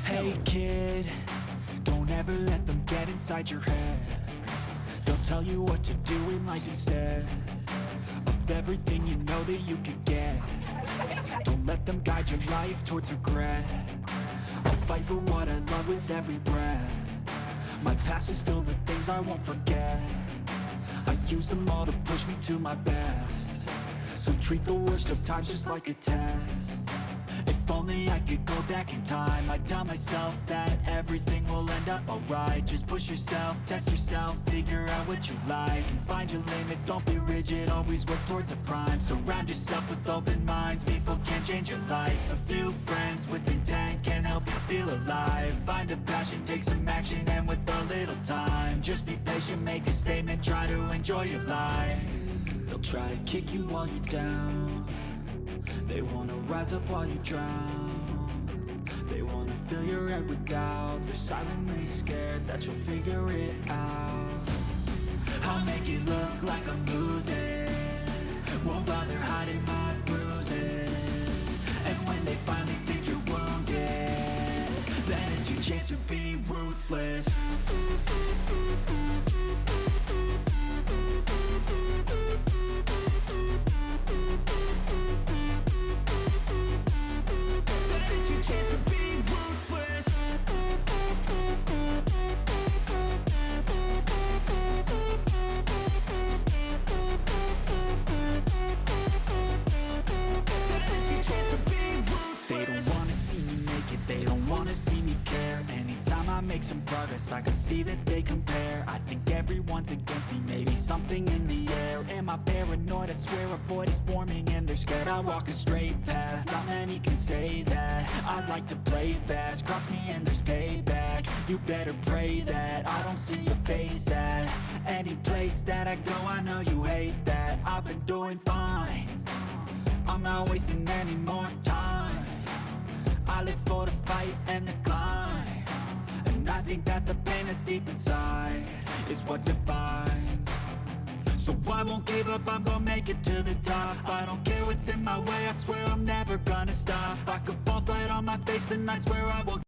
Hey kid, don't ever let them get inside your head. They'll tell you what to do in life instead of everything you know that you could get. Don't let them guide your life towards regret. I'll fight for what I love with every breath. My past is filled with things I won't forget. I use them all to push me to my best. So treat the worst of times just like a test. If only I could go back in time, I'd tell myself that everything will end up alright. Just push yourself, test yourself, figure out what you like, and find your limits, don't be rigid, always work towards a prime. Surround yourself with open minds, people can change your life. A few friends with intent can help you feel alive. Find a passion, take some action, and with a little time, just be patient, make a statement, try to enjoy your life. They'll try to kick you while you're down. They wanna rise up while you drown. They wanna fill your head with doubt. They're silently scared that you'll figure it out. I'll make it look like I'm losing, won't bother hiding my bruises. And when they finally think you're wounded, then it's your chance to be ruthless. They don't wanna see me care. Anytime I make some progress, I can see that they compare. I think everyone's against me, maybe something in the air. Am I paranoid? I swear a void is forming and they're scared I walk a straight path. Not many can say that. I like to play fast, cross me and there's payback. You better pray that I don't see your face at any place that I go. I know you hate that. I've been doing fine, I'm not wasting any more time. I live for the fight and the climb, and I think that the pain that's deep inside is what defines. So I won't give up, I'm gonna make it to the top. I don't care what's in my way, I swear I'm never gonna stop. I could fall flat on my face and I swear I will